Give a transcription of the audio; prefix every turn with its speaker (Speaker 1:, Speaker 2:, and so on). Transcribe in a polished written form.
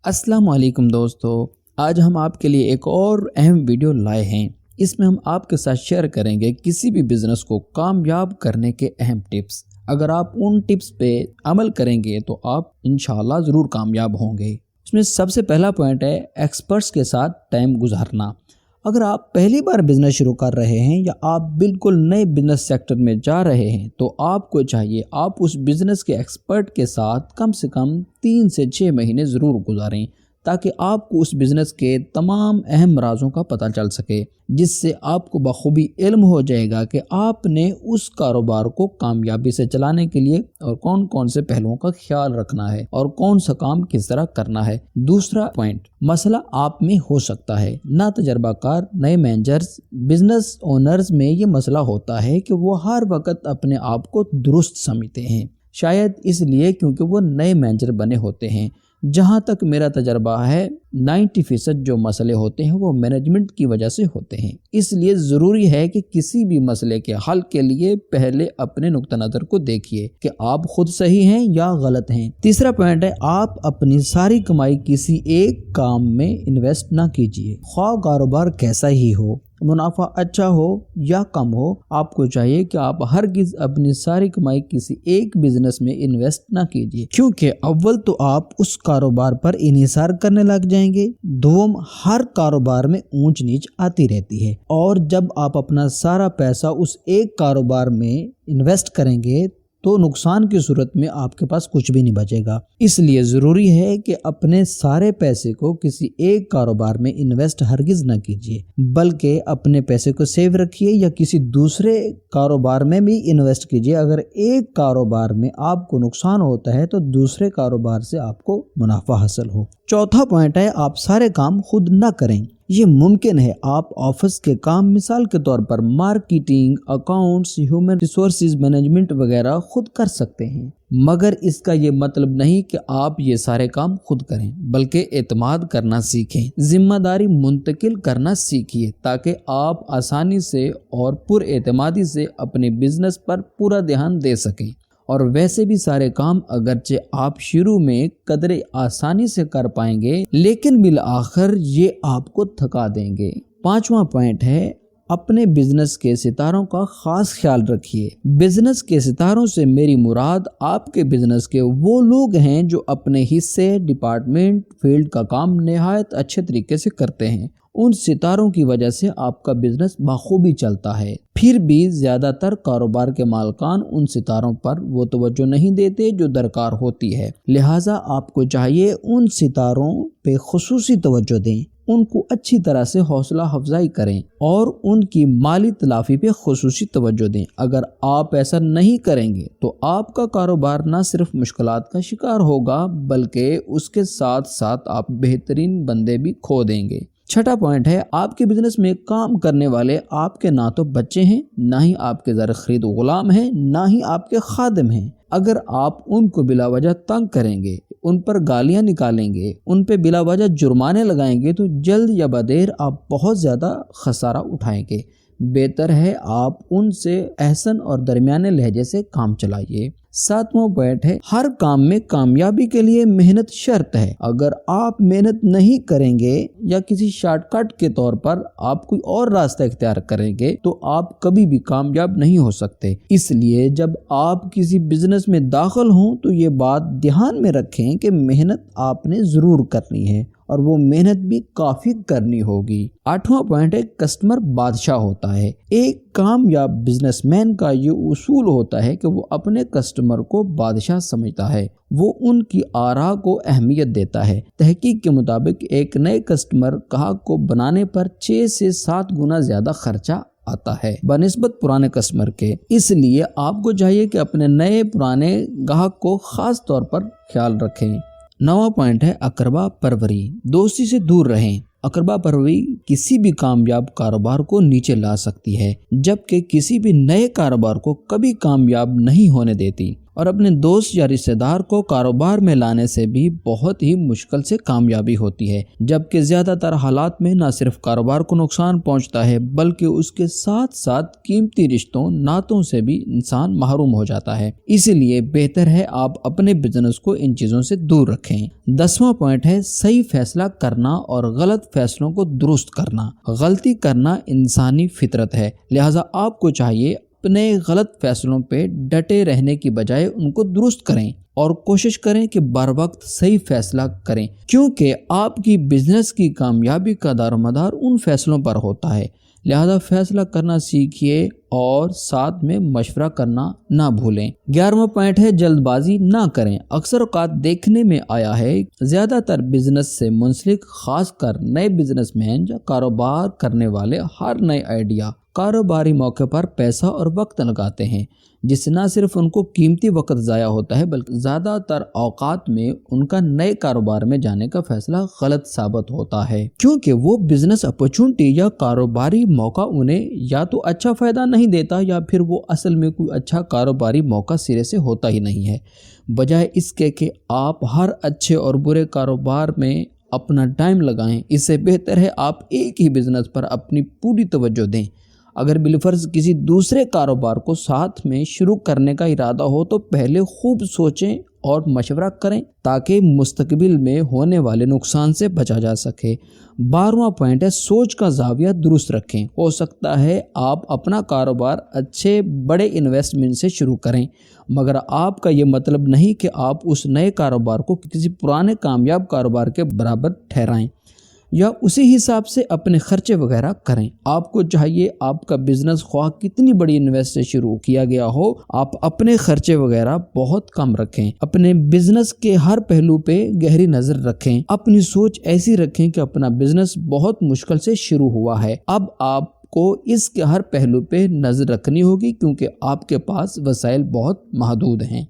Speaker 1: السلام علیکم دوستو، آج ہم آپ کے لیے ایک اور اہم ویڈیو لائے ہیں۔ اس میں ہم آپ کے ساتھ شیئر کریں گے کسی بھی بزنس کو کامیاب کرنے کے اہم ٹپس۔ اگر آپ ان ٹپس پہ عمل کریں گے تو آپ انشاءاللہ ضرور کامیاب ہوں گے۔ اس میں سب سے پہلا پوائنٹ ہے ایکسپرٹس کے ساتھ ٹائم گزارنا۔ اگر آپ پہلی بار بزنس شروع کر رہے ہیں یا آپ بالکل نئے بزنس سیکٹر میں جا رہے ہیں تو آپ کو چاہیے آپ اس بزنس کے ایکسپرٹ کے ساتھ کم سے کم 3 سے 6 مہینے ضرور گزاریں، تاکہ آپ کو اس بزنس کے تمام اہم رازوں کا پتہ چل سکے، جس سے آپ کو بخوبی علم ہو جائے گا کہ آپ نے اس کاروبار کو کامیابی سے چلانے کے لیے اور کون کون سے پہلوؤں کا خیال رکھنا ہے اور کون سا کام کس طرح کرنا ہے۔ دوسرا پوائنٹ، مسئلہ آپ میں ہو سکتا ہے۔ نہ تجربہ کار نئے مینیجرز، بزنس اونرز میں یہ مسئلہ ہوتا ہے کہ وہ ہر وقت اپنے آپ کو درست سمجھتے ہیں، شاید اس لیے کیونکہ وہ نئے مینیجر بنے ہوتے ہیں۔ جہاں تک میرا تجربہ ہے 90% جو مسئلے ہوتے ہیں وہ مینجمنٹ کی وجہ سے ہوتے ہیں۔ اس لیے ضروری ہے کہ کسی بھی مسئلے کے حل کے لیے پہلے اپنے نقطہ نظر کو دیکھیے کہ آپ خود صحیح ہیں یا غلط ہیں۔ تیسرا پوائنٹ ہے آپ اپنی ساری کمائی کسی ایک کام میں انویسٹ نہ کیجیے، خواہ کاروبار کیسا ہی ہو، منافع اچھا ہو یا کم ہو، آپ کو چاہیے کہ آپ ہرگز اپنی ساری کمائی کسی ایک بزنس میں انویسٹ نہ کیجیے، کیونکہ اول تو آپ اس کاروبار پر انحصار کرنے لگ جائیں گے، دوم ہر کاروبار میں اونچ نیچ آتی رہتی ہے، اور جب آپ اپنا سارا پیسہ اس ایک کاروبار میں انویسٹ کریں گے تو نقصان کی صورت میں آپ کے پاس کچھ بھی نہیں بچے گا۔ اس لیے ضروری ہے کہ اپنے سارے پیسے کو کسی ایک کاروبار میں انویسٹ ہرگز نہ کیجیے، بلکہ اپنے پیسے کو سیو رکھیے یا کسی دوسرے کاروبار میں بھی انویسٹ کیجیے۔ اگر ایک کاروبار میں آپ کو نقصان ہوتا ہے تو دوسرے کاروبار سے آپ کو منافع حاصل ہو۔ چوتھا پوائنٹ ہے آپ سارے کام خود نہ کریں۔ یہ ممکن ہے آپ آفس کے کام مثال کے طور پر marketing, accounts, human resources management وغیرہ خود کر سکتے ہیں، مگر اس کا یہ مطلب نہیں کہ آپ یہ سارے کام خود کریں، بلکہ اعتماد کرنا سیکھیں، ذمہ داری منتقل کرنا سیکھیے، تاکہ آپ آسانی سے اور پر اعتمادی سے اپنے بزنس پر پورا دھیان دے سکیں۔ اور ویسے بھی سارے کام اگرچہ آپ شروع میں قدرے آسانی سے کر پائیں گے، لیکن بالآخر یہ آپ کو تھکا دیں گے۔ پانچواں پوائنٹ ہے اپنے بزنس کے ستاروں کا خاص خیال رکھیے۔ بزنس کے ستاروں سے میری مراد آپ کے بزنس کے وہ لوگ ہیں جو اپنے حصے، ڈپارٹمنٹ، فیلڈ کا کام نہایت اچھے طریقے سے کرتے ہیں۔ ان ستاروں کی وجہ سے آپ کا بزنس بخوبی چلتا ہے۔ پھر بھی زیادہ تر کاروبار کے مالکان ان ستاروں پر وہ توجہ نہیں دیتے جو درکار ہوتی ہے، لہٰذا آپ کو چاہیے ان ستاروں پہ خصوصی توجہ دیں، ان کو اچھی طرح سے حوصلہ افزائی کریں اور ان کی مالی تلافی پہ خصوصی توجہ دیں۔ اگر آپ ایسا نہیں کریں گے تو آپ کا کاروبار نہ صرف مشکلات کا شکار ہوگا بلکہ اس کے ساتھ ساتھ آپ بہترین بندے بھی کھو دیں گے۔ چھٹا پوائنٹ ہے آپ کے بزنس میں کام کرنے والے آپ کے نہ تو بچے ہیں، نہ ہی آپ کے زر خرید غلام ہیں، نہ ہی آپ کے خادم ہیں۔ اگر آپ ان کو بلا وجہ تنگ کریں گے، ان پر گالیاں نکالیں گے، ان پہ بلا وجہ جرمانے لگائیں گے تو جلد یا بدیر آپ بہت زیادہ خسارہ اٹھائیں گے۔ بہتر ہے آپ ان سے احسن اور درمیانے لہجے سے کام چلائیے۔ ساتواں پوائنٹ ہے ہر کام میں کامیابی کے لیے محنت شرط ہے۔ اگر آپ محنت نہیں کریں گے یا کسی شارٹ کٹ کے طور پر آپ کوئی اور راستہ اختیار کریں گے تو آپ کبھی بھی کامیاب نہیں ہو سکتے۔ اس لیے جب آپ کسی بزنس میں داخل ہوں تو یہ بات دھیان میں رکھیں کہ محنت آپ نے ضرور کرنی ہے اور وہ محنت بھی کافی کرنی ہوگی۔ آٹھواں پوائنٹ ہے کسٹمر بادشاہ ہوتا ہے۔ ایک کامیاب بزنس مین کا یہ اصول ہوتا ہے کہ وہ اپنے کسٹمر کو بادشاہ سمجھتا ہے، وہ ان کی آراء کو اہمیت دیتا ہے۔ تحقیق کے مطابق ایک نئے کسٹمر گاہک کو بنانے پر 6 سے 7 گنا زیادہ خرچہ آتا ہے بنسبت پرانے کسٹمر کے۔ اس لیے آپ کو چاہیے کہ اپنے نئے پرانے گاہک کو خاص طور پر خیال رکھیں۔ 9واں پوائنٹ ہے اقربا پروری، دوستی سے دور رہیں۔ اقربا پروری کسی بھی کامیاب کاروبار کو نیچے لا سکتی ہے، جبکہ کسی بھی نئے کاروبار کو کبھی کامیاب نہیں ہونے دیتی۔ اور اپنے دوست یا رشتہ دار کو کاروبار میں لانے سے بھی بہت ہی مشکل سے کامیابی ہوتی ہے، جبکہ زیادہ تر حالات میں نہ صرف کاروبار کو نقصان پہنچتا ہے بلکہ اس کے ساتھ ساتھ قیمتی رشتوں ناتوں سے بھی انسان محروم ہو جاتا ہے۔ اسی لیے بہتر ہے آپ اپنے بزنس کو ان چیزوں سے دور رکھیں۔ 10واں پوائنٹ ہے صحیح فیصلہ کرنا اور غلط فیصلوں کو درست کرنا۔ غلطی کرنا انسانی فطرت ہے، لہٰذا آپ کو چاہیے اپنے غلط فیصلوں پہ ڈٹے رہنے کی بجائے ان کو درست کریں اور کوشش کریں کہ بر وقت صحیح فیصلہ کریں، کیونکہ آپ کی بزنس کی کامیابی کا دار و مدار ان فیصلوں پر ہوتا ہے۔ لہذا فیصلہ کرنا سیکھیے اور ساتھ میں مشورہ کرنا نہ بھولیں۔ 11واں پوائنٹ ہے جلد بازی نہ کریں۔ اکثر اوقات دیکھنے میں آیا ہے زیادہ تر بزنس سے منسلک، خاص کر نئے بزنس مین یا کاروبار کرنے والے، ہر نئے آئیڈیا، کاروباری موقع پر پیسہ اور وقت لگاتے ہیں، جس سے نہ صرف ان کو قیمتی وقت ضائع ہوتا ہے بلکہ زیادہ تر اوقات میں ان کا نئے کاروبار میں جانے کا فیصلہ غلط ثابت ہوتا ہے، کیونکہ وہ بزنس اپرچونٹی یا کاروباری موقع انہیں یا تو اچھا فائدہ نہیں دیتا یا پھر وہ اصل میں کوئی اچھا کاروباری موقع سرے سے ہوتا ہی نہیں ہے۔ بجائے اس کے کہ آپ ہر اچھے اور برے کاروبار میں اپنا ٹائم لگائیں، اس سے بہتر ہے آپ ایک ہی بزنس پر اپنی پوری توجہ دیں۔ اگر بالفرض کسی دوسرے کاروبار کو ساتھ میں شروع کرنے کا ارادہ ہو تو پہلے خوب سوچیں اور مشورہ کریں تاکہ مستقبل میں ہونے والے نقصان سے بچا جا سکے۔ 12واں پوائنٹ ہے سوچ کا زاویہ درست رکھیں۔ ہو سکتا ہے آپ اپنا کاروبار اچھے بڑے انویسٹمنٹ سے شروع کریں، مگر آپ کا یہ مطلب نہیں کہ آپ اس نئے کاروبار کو کسی پرانے کامیاب کاروبار کے برابر ٹھہرائیں یا اسی حساب سے اپنے خرچے وغیرہ کریں۔ آپ کو چاہیے آپ کا بزنس خواہ کتنی بڑی انویسٹ سے شروع کیا گیا ہو، آپ اپنے خرچے وغیرہ بہت کم رکھیں۔ اپنے بزنس کے ہر پہلو پہ گہری نظر رکھیں۔ اپنی سوچ ایسی رکھیں کہ اپنا بزنس بہت مشکل سے شروع ہوا ہے، اب آپ کو اس کے ہر پہلو پہ نظر رکھنی ہوگی کیونکہ آپ کے پاس وسائل بہت محدود ہیں۔